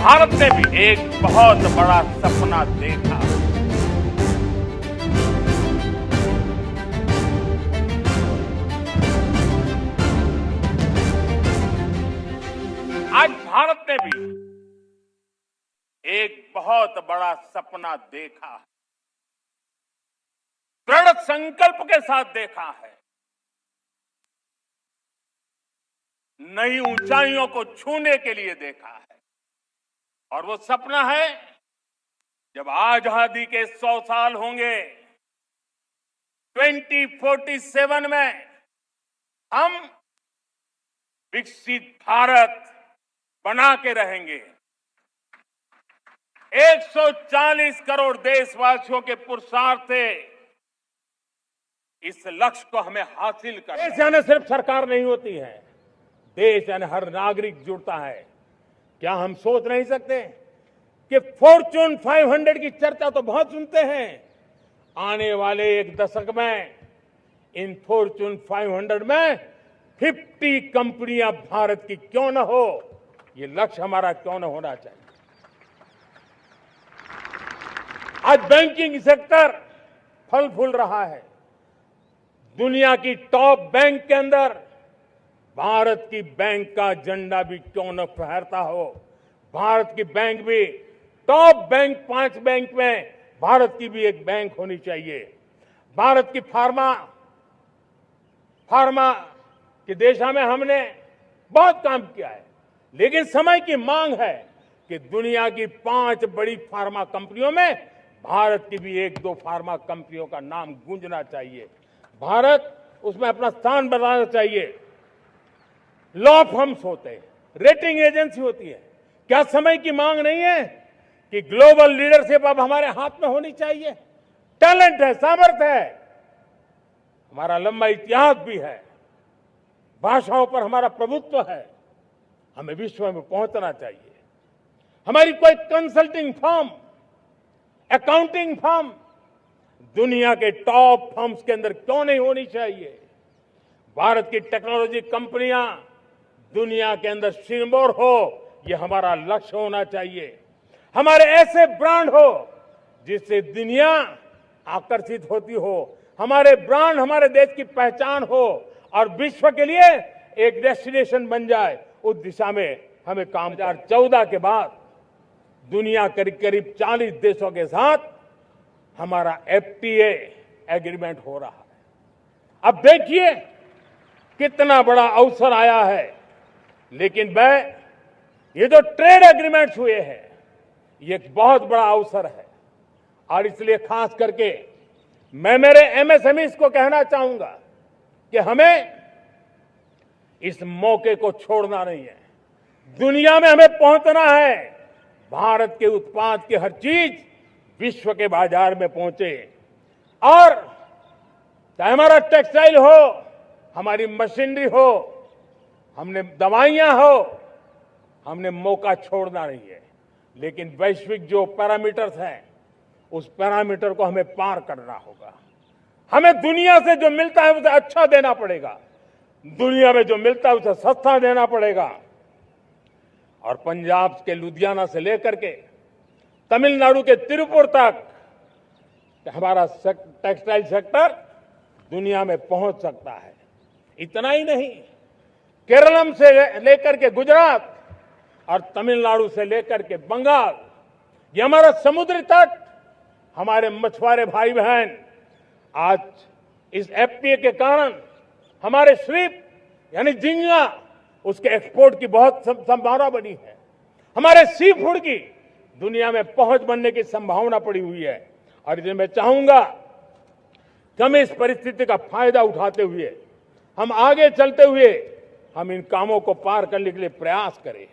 भारत ने भी एक बहुत बड़ा सपना देखा। आज भारत ने भी एक बहुत बड़ा सपना देखा, दृढ़ संकल्प के साथ देखा है। नई ऊंचाइयों को छूने के लिए देखा है। और वो सपना है, जब आजादी के 100 साल होंगे, 2047 में हम विकसित भारत बना के रहेंगे। 140 करोड़ देशवासियों के पुरुषार्थ से इस लक्ष्य को हमें हासिल करना। देश यानी सिर्फ सरकार नहीं होती है, देश यानी हर नागरिक जुड़ता है। क्या हम सोच नहीं सकते कि फॉर्च्यून 500 की चर्चा तो बहुत सुनते हैं, आने वाले एक दशक में इन फॉर्च्यून 500 में 50 कंपनियां भारत की क्यों न हो, ये लक्ष्य हमारा क्यों न होना चाहिए। आज बैंकिंग सेक्टर फल फूल रहा है। दुनिया की टॉप बैंक के अंदर भारत की बैंक का झंडा भी क्यों न फहरता हो। भारत की बैंक भी टॉप बैंक 5 बैंक में भारत की भी एक बैंक होनी चाहिए। भारत की फार्मा की दिशा में हमने बहुत काम किया है, लेकिन समय की मांग है कि दुनिया की 5 बड़ी फार्मा कंपनियों में भारत की भी 1-2 फार्मा कंपनियों का नाम गूंजना चाहिए। भारत उसमें अपना स्थान बनाना चाहिए। लॉ फर्म्स होते हैं, रेटिंग एजेंसी होती है। क्या समय की मांग नहीं है कि ग्लोबल लीडरशिप अब हमारे हाथ में होनी चाहिए। टैलेंट है, सामर्थ्य है, हमारा लंबा इतिहास भी है, भाषाओं पर हमारा प्रभुत्व है। हमें विश्व में पहुंचना चाहिए। हमारी कोई कंसल्टिंग फर्म, अकाउंटिंग फर्म दुनिया के टॉप फर्म्स के अंदर क्यों नहीं होनी चाहिए। भारत की टेक्नोलॉजी कंपनियां दुनिया के अंदर सिरमौर हो, यह हमारा लक्ष्य होना चाहिए। हमारे ऐसे ब्रांड हो जिससे दुनिया आकर्षित होती हो, हमारे ब्रांड हमारे देश की पहचान हो और विश्व के लिए एक डेस्टिनेशन बन जाए। उस दिशा में हमें काम 2014 के बाद दुनिया करीब 40 देशों के साथ हमारा FTA एग्रीमेंट हो रहा है। अब देखिए कितना बड़ा अवसर आया है। लेकिन ये जो ट्रेड एग्रीमेंट्स हुए हैं, ये एक बहुत बड़ा अवसर है। और इसलिए खास करके मैं मेरे MSMEs को कहना चाहूंगा कि हमें इस मौके को छोड़ना नहीं है। दुनिया में हमें पहुंचना है। भारत के उत्पाद की हर चीज विश्व के बाजार में पहुंचे। और चाहे हमारा टेक्सटाइल हो, हमारी मशीनरी हो, हमने दवाइयां हो, हमने मौका छोड़ना नहीं है। लेकिन वैश्विक जो पैरामीटर्स हैं, उस पैरामीटर को हमें पार करना होगा। हमें दुनिया से जो मिलता है उसे अच्छा देना पड़ेगा, दुनिया में जो मिलता है उसे सस्ता देना पड़ेगा। और पंजाब के लुधियाना से लेकर के तमिलनाडु के तिरुपुर तक हमारा टेक्सटाइल सेक्टर दुनिया में पहुंच सकता है। इतना ही नहीं, केरलम से लेकर के गुजरात और तमिलनाडु से लेकर के बंगाल, ये हमारा समुद्री तट, हमारे मछुआरे भाई बहन आज इस FTA के कारण हमारे श्रिप यानी झींगा, उसके एक्सपोर्ट की बहुत संभावना बनी है। हमारे सी फूड की दुनिया में पहुंच बनने की संभावना पड़ी हुई है। और इसलिए मैं चाहूंगा कि हम इस परिस्थिति का फायदा उठाते हुए, हम आगे चलते हुए हम इन कामों को पार करने के लिए प्रयास करें।